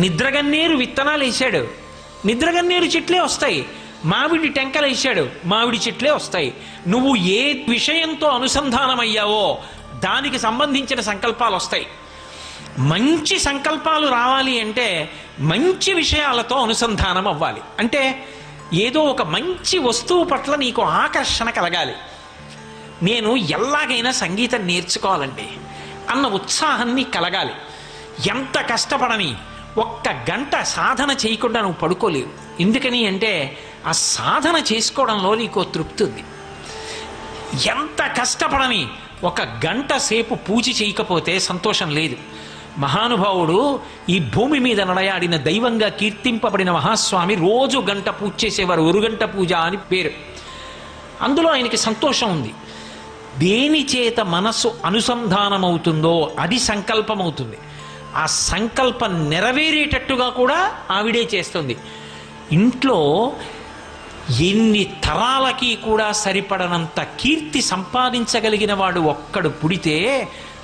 నిద్రగన్నేరు విత్తనాలు వేశాడు, నిద్రగన్నేరు చెట్లే వస్తాయి. మామిడి టెంకలు వేశాడు, మామిడి చెట్లే వస్తాయి. నువ్వు ఏ విషయంతో అనుసంధానమయ్యావో దానికి సంబంధించిన సంకల్పాలు వస్తాయి. మంచి సంకల్పాలు రావాలి అంటే మంచి విషయాలతో అనుసంధానం అవ్వాలి. అంటే ఏదో ఒక మంచి వస్తువు పట్ల నీకు ఆకర్షణ కలగాలి. నేను ఎలాగైనా సంగీతం నేర్చుకోవాలండి అన్న ఉత్సాహం నీకు కలగాలి. ఎంత కష్టపడని, 1 గంట సాధన చేయకుండా నువ్వు పడుకోలేవు. ఎందుకని అంటే ఆ సాధన చేసుకోవడంలో నీకు తృప్తి ఉంది. ఎంత కష్టపడని 1 గంట సేపు పూజ చేయకపోతే సంతోషం లేదు. మహానుభావుడు ఈ భూమి మీద నడయాడిన దైవంగా కీర్తింపబడిన మహాస్వామి రోజు గంట పూజ చేసేవారు. 1 గంట పూజ అని పేరు. అందులో ఆయనకి సంతోషం ఉంది. దేని చేత మనస్సు అనుసంధానమవుతుందో అది సంకల్పం అవుతుంది. ఆ సంకల్పం నెరవేరేటట్టుగా కూడా ఆవిడే చేస్తుంది. ఇంట్లో ఎన్ని తరాలకి కూడా సరిపడనంత కీర్తి సంపాదించగలిగిన వాడు ఒక్కడు పుడితే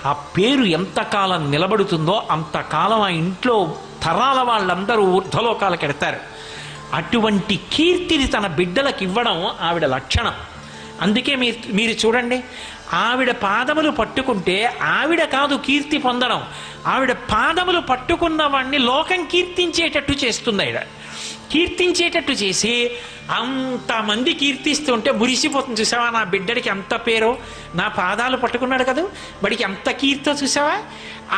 ఆ పేరు ఎంతకాలం నిలబడుతుందో అంతకాలం ఆ ఇంట్లో తరాల వాళ్ళందరూ ఊర్ధ్వలోకాలకు ఎడతారు. అటువంటి కీర్తిని తన బిడ్డలకు ఇవ్వడం ఆవిడ లక్షణం. అందుకే మీరు చూడండి, ఆవిడ పాదములు పట్టుకుంటే ఆవిడ కాదు కీర్తి పొందడం, ఆవిడ పాదములు పట్టుకున్న వాడిని లోకం కీర్తించేటట్టు చేస్తుంది. ఆవిడ కీర్తించేటట్టు చేసి అంతమంది కీర్తిస్తుంటే మురిసిపోతుంది. చూసావా, నా బిడ్డడికి ఎంత పేరో, నా పాదాలు పట్టుకున్నాడు కదా, వాడికి ఎంత కీర్తో చూసావా.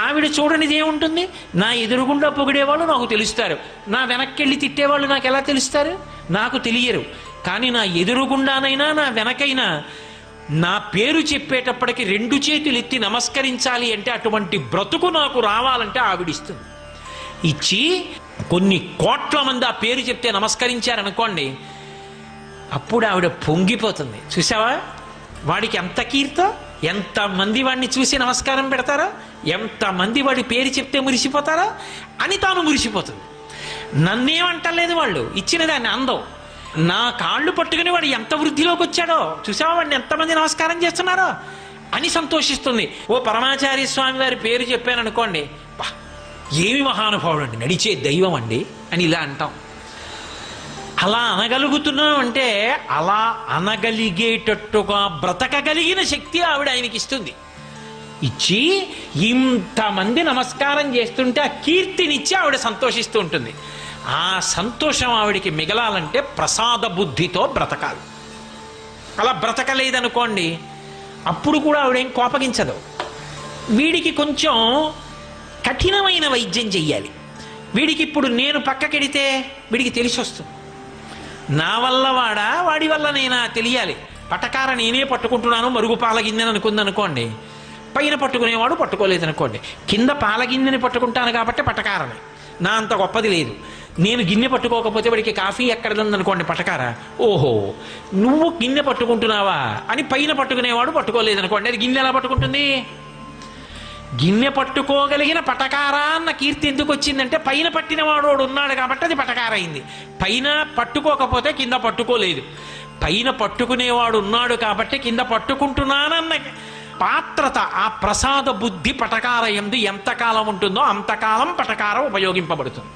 ఆవిడ చూడనిది ఏముంటుంది, నా ఎదురుగుండా పొగిడేవాళ్ళు నాకు తెలుస్తారు, నా వెనక్కెళ్ళి తిట్టేవాళ్ళు నాకు ఎలా తెలుస్తారు, నాకు తెలియరు. కానీ నా ఎదురుగుండానైనా నా వెనకైనా నా పేరు చెప్పేటప్పటికి 2 చేతులు ఎత్తి నమస్కరించాలి అంటే అటువంటి బ్రతుకు నాకు రావాలంటే ఆవిడిస్తుంది. ఇచ్చి కొన్ని కోట్ల మంది ఆ పేరు చెప్తే నమస్కరించారనుకోండి, అప్పుడు ఆవిడ పొంగిపోతుంది. చూసావా, వాడికి ఎంత కీర్తో, ఎంతమంది వాడిని చూసి నమస్కారం పెడతారో, ఎంతమంది వాడి పేరు చెప్తే మురిసిపోతారో అని తాను మురిసిపోతుంది. నన్నేమంటలేదు, వాళ్ళు ఇచ్చిన దాన్ని అందం. నా కాళ్ళు పట్టుకుని వాడు ఎంత వృద్ధిలోకి వచ్చాడో చూసావా, వాడిని ఎంతమంది నమస్కారం చేస్తున్నారో అని సంతోషిస్తుంది. ఓ పరమాచార్య స్వామి వారి పేరు చెప్పాను అనుకోండి, ఏమి మహానుభావుడు అండి, నడిచే దైవం అండి అని ఇలా అంటాం. అలా అనగలుగుతున్నాం అంటే అలా అనగలిగేటట్టుగా బ్రతకగలిగిన శక్తి ఆవిడ ఆయనకి ఇస్తుంది. ఇచ్చి ఇంతమంది నమస్కారం చేస్తుంటే ఆ కీర్తినిచ్చి ఆవిడ సంతోషిస్తూ ఉంటుంది. ఆ సంతోషం ఆవిడికి మిగలాలంటే ప్రసాద బుద్ధితో బ్రతకాలి. అలా బ్రతకలేదనుకోండి, అప్పుడు కూడా ఆవిడేం కోపగించదు. వీడికి కొంచెం కఠినమైన వైద్యం చెయ్యాలి. వీడికి ఇప్పుడు నేను పక్కకెడితే వీడికి తెలిసి వస్తుంది, నా వల్ల వాడా వాడి వల్ల నేనా తెలియాలి. పటకార నేనే పట్టుకుంటున్నాను, మరుగు పాలగిందని అనుకుందనుకోండి, పైన పట్టుకునేవాడు పట్టుకోలేదనుకోండి, కింద పాలగిన్నెని పట్టుకుంటాను కాబట్టి పటకారని, నా అంత గొప్పది లేదు. నేను గిన్నె పట్టుకోకపోతే వాడికి కాఫీ ఎక్కడ ఉందనుకోండి పటకార, ఓహో నువ్వు గిన్నె పట్టుకుంటున్నావా అని పైన పట్టుకునేవాడు పట్టుకోలేదనుకోండి, అది గిన్నె ఎలా పట్టుకుంటుంది? గిన్నె పట్టుకోగలిగిన పటకారా అన్న కీర్తి ఎందుకు వచ్చిందంటే పైన పట్టినవాడు ఉన్నాడు కాబట్టి అది పటకార అయింది. పైన పట్టుకోకపోతే కింద పట్టుకోలేదు, పైన పట్టుకునేవాడు ఉన్నాడు కాబట్టి కింద పట్టుకుంటున్నానన్న పాత్రత, ఆ ప్రసాద బుద్ధి పటకార యందు ఎంతకాలం ఉంటుందో అంతకాలం పటకారం ఉపయోగింపబడుతుంది.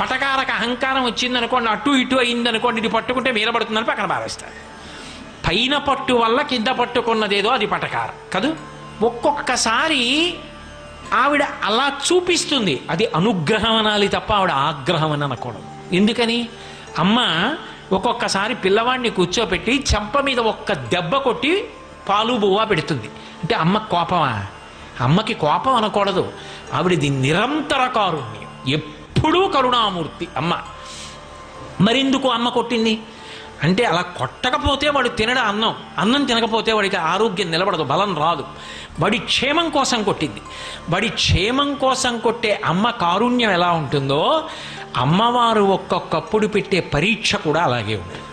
పటకారకు అహంకారం వచ్చిందనుకోండి, అటు ఇటు అయిందనుకోండి, ఇది పట్టుకుంటే మీద పడుతుందని పక్కన పారేస్తారు. పైన పట్టు వల్ల కింద పట్టుకున్నదేదో అది పటకారం కదూ. ఒక్కొక్కసారి ఆవిడ అలా చూపిస్తుంది, అది అనుగ్రహం అనాలి తప్ప ఆవిడ ఆగ్రహం అని అనకూడదు. ఎందుకని, అమ్మ ఒక్కొక్కసారి పిల్లవాడిని కూర్చోపెట్టి చెంప మీద ఒక్క దెబ్బ కొట్టి పాలు బువ్వా పెడుతుంది అంటే అమ్మ కోపమా? అమ్మకి కోపం అనకూడదు, ఆవిడది నిరంతర కారుణ్యం, ఎప్పుడూ కరుణామూర్తి అమ్మ. మరెందుకు అమ్మ కొట్టింది అంటే, అలా కొట్టకపోతే వాడు తినడు అన్నం, అన్నం తినకపోతే వాడికి ఆరోగ్యం నిలబడదు, బలం రాదు. వాడి క్షేమం కోసం కొట్టింది. వాడి క్షేమం కోసం కొట్టే అమ్మ కారుణ్యం ఎలా ఉంటుందో, అమ్మవారు ఒక్కొక్కప్పుడు పెట్టే పరీక్ష కూడా అలాగే ఉంటుంది.